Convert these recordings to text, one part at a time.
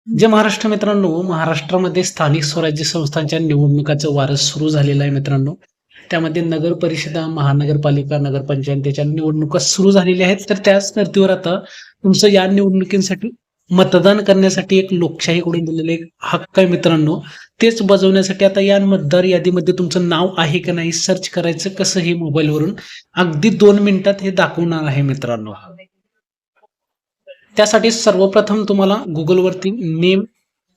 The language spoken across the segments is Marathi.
जे महाराष्ट्र मित्रांनो, महाराष्ट्रामध्ये स्थानिक स्वराज्य संस्थांच्या निवडणुकाचं वारं सुरू झालेलं आहे मित्रांनो. त्यामध्ये नगर परिषदा, महानगरपालिका, नगरपंचायतीच्या निवडणुका सुरू झालेल्या आहेत. तर त्याच धर्तीवर आता तुमचं या निवडणुकीसाठी मतदान करण्यासाठी एक लोकशाहीकडून दिलेलं एक हक्क आहे मित्रांनो. तेच बजावण्यासाठी आता या मतदार यादीमध्ये तुमचं नाव आहे का नाही सर्च करायचं कसं हे मोबाईलवरून अगदी 2 मिनिटात हे दाखवणार आहे मित्रांनो. त्यासाठी सर्वप्रथम तुम्हाला गुगलवरती name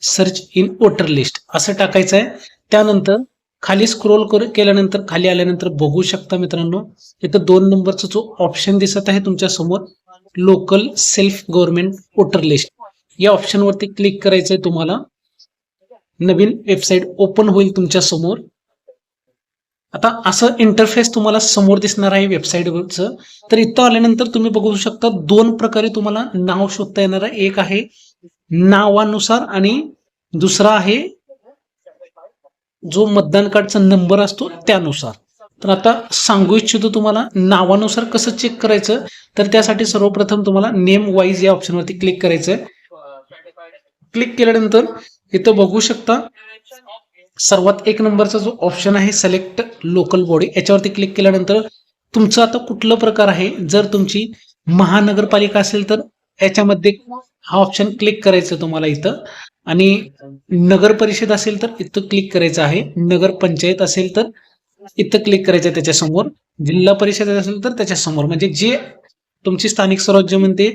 search in voter list असं टाकायचं आहे. त्यानंतर खाली स्क्रोल केल्यानंतर खाली आल्यानंतर बघू शकता मित्रांनो, इथं 2 नंबरचा जो ऑप्शन दिसत आहे तुमच्या समोर, local self government voter list, या ऑप्शनवरती क्लिक करायचंय तुम्हाला. नवीन वेबसाईट ओपन होईल तुमच्या समोर. आता असं इंटरफेस तुम्हाला समोर दिसणार आहे वेबसाईटवरचं. तर इथं आल्यानंतर तुम्ही बघू शकता 2 प्रकारे तुम्हाला नाव शोधता येणार आहे. एक आहे नावानुसार आणि दुसरा आहे जो मतदान कार्डचा नंबर असतो त्यानुसार. तर आता सांगू इच्छितो तुम्हाला नावानुसार कसं चेक करायचं. तर त्यासाठी सर्वप्रथम तुम्हाला नेम वाईज या ऑप्शनवरती क्लिक करायचं आहे. क्लिक केल्यानंतर इथं बघू शकता सर्वात 1 नंबरचा जो ऑप्शन आहे सिलेक्ट लोकल बॉडी, याच्यावरती क्लिक केल्यानंतर तुमचं आता कुठलं प्रकार आहे. जर तुमची महानगरपालिका असेल तर याच्यामध्ये हा ऑप्शन क्लिक करायचं तुम्हाला इथं, आणि नगर परिषद असेल तर इथं क्लिक करायचं आहे. नगर पंचायत असेल तर इथं क्लिक करायचं त्याच्यासमोर. जिल्हा परिषद असेल तर त्याच्यासमोर, म्हणजे जे तुमची स्थानिक स्वराज्यामध्ये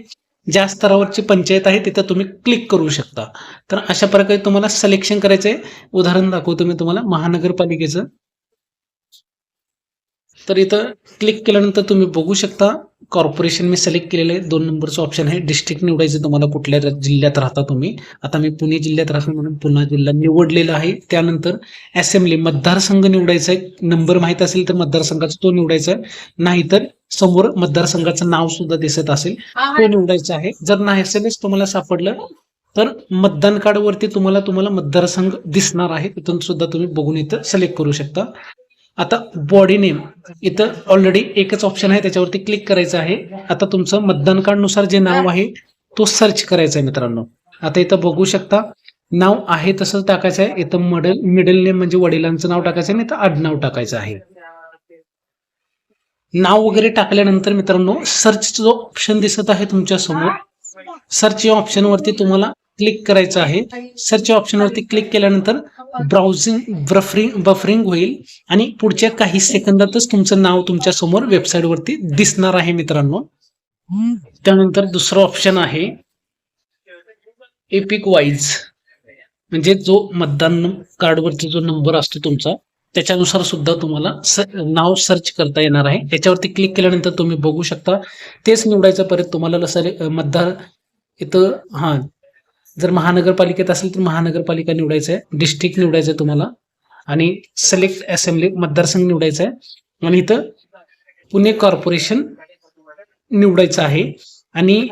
ज्या स्तरावरची पंचायत आहे तिथं तुम्ही क्लिक करू शकता. तर अशा प्रकारे तुम्हाला सिलेक्शन करायचं आहे. उदाहरण दाखवतो मी तुम्हाला महानगरपालिकेचं. तर इथं क्लिक केल्यानंतर तुम्ही बघू शकता कॉर्पोरेशन मी सिलेक्ट केलेलं आहे. 2 नंबरचं ऑप्शन आहे. डिस्ट्रिक्ट निवडायचं तुम्हाला, कुठल्या जिल्ह्यात राहता तुम्ही. आता मी पुणे जिल्ह्यात राहतो म्हणून पुणे जिल्हा निवडलेला आहे. त्यानंतर असेंब्ली मतदारसंघ निवडायचा आहे. नंबर माहित असेल तर मतदारसंघाचा तो निवडायचा आहे, नाहीतर समोर मतदारसंघाचं नाव सुद्धा दिसत असेल तो निवडायचा आहे. जर नाही असेलच तुम्हाला सापडलं तर मतदान कार्डवरती तुम्हाला मतदारसंघ दिसणार आहे, तिथून सुद्धा तुम्ही बघून इथं सिलेक्ट करू शकता. आता बॉडी नेम इथं ऑलरेडी एकच ऑप्शन आहे, त्याच्यावरती क्लिक करायचं आहे. आता तुमचं मतदान कार्ड नुसार जे नाव आहे तो सर्च करायचा आहे मित्रांनो. आता इथं बघू शकता नाव आहे तसं टाकायचं आहे. इथं मिडल नेम म्हणजे वडिलांचं नाव टाकायचं आहे, आणि इथं आडनाव टाकायचं आहे. नाव वगैरे टाकल्यानंतर मित्रांनो सर्चचा जो ऑप्शन दिसत आहे तुमच्या समोर, सर्च या ऑप्शनवरती तुम्हाला क्लिक करायचं आहे. सर्च या ऑप्शनवरती क्लिक केल्यानंतर ब्राउझिंग बफरिंग होईल आणि पुढच्या काही सेकंदातच तुमचं नाव तुमच्या समोर वेबसाईटवरती दिसणार आहे मित्रांनो. त्यानंतर दुसरं ऑप्शन आहे एपिक वाईज, म्हणजे जो मतदान कार्डवरती जो नंबर असतो तुमचा त्याच्यानुसार सुद्धा तुम्हाला नाव सर्च करता येणार आहे. त्याच्यावरती क्लिक केल्यानंतर तुम्ही बघू शकता तेच निवडायचं. परत तुम्हाला मतदार इथं जर महानगरपालिकेत असेल तर महानगरपालिका निवडायचं आहे, डिस्ट्रिक्ट निवडायचं आहे तुम्हाला, आणि सिलेक्ट असेंब्ली मतदारसंघ निवडायचा आहे, आणि इथं पुणे कॉर्पोरेशन निवडायचं आहे. आणि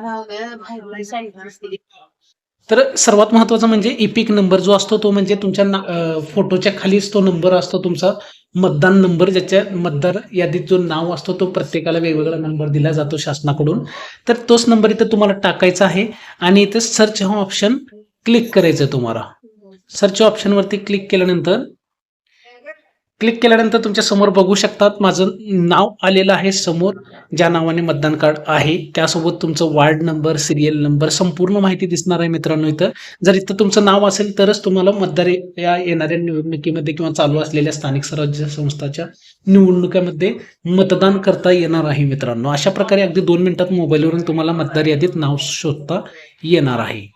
तर सर्वात महत्वाचा म्हणजे इपिक नंबर जो असतो तो म्हणजे तुमच्या फोटोच्या खालीच तो नंबर असतो तुमचा मतदान नंबर, ज्याच्या मतदार यादीत जो नाव असतो तो प्रत्येकाला वेगवेगळा नंबर दिला जातो शासनाकडून. तर तोच नंबर इथं तुम्हाला टाकायचा आहे, आणि इथं सर्च हा ऑप्शन क्लिक करायचं तुम्हाला. सर्च ऑप्शनवरती क्लिक केल्यानंतर तुमच्या समोर बघू शकतात माझं नाव आलेलं आहे समोर, ज्या नावाने मतदान कार्ड आहे त्यासोबत तुमचं वार्ड नंबर, सिरियल नंबर, संपूर्ण माहिती दिसणार आहे मित्रांनो इथं. जर इथं तुमचं नाव असेल तरच तुम्हाला मतदार या येणाऱ्या निवडणुकीमध्ये किंवा चालू असलेल्या स्थानिक स्वराज्य संस्थाच्या निवडणुकीमध्ये मतदान करता येणार आहे मित्रांनो. अशा प्रकारे अगदी 2 मिनिटात मोबाईलवरून तुम्हाला मतदार यादीत नाव शोधता येणार आहे.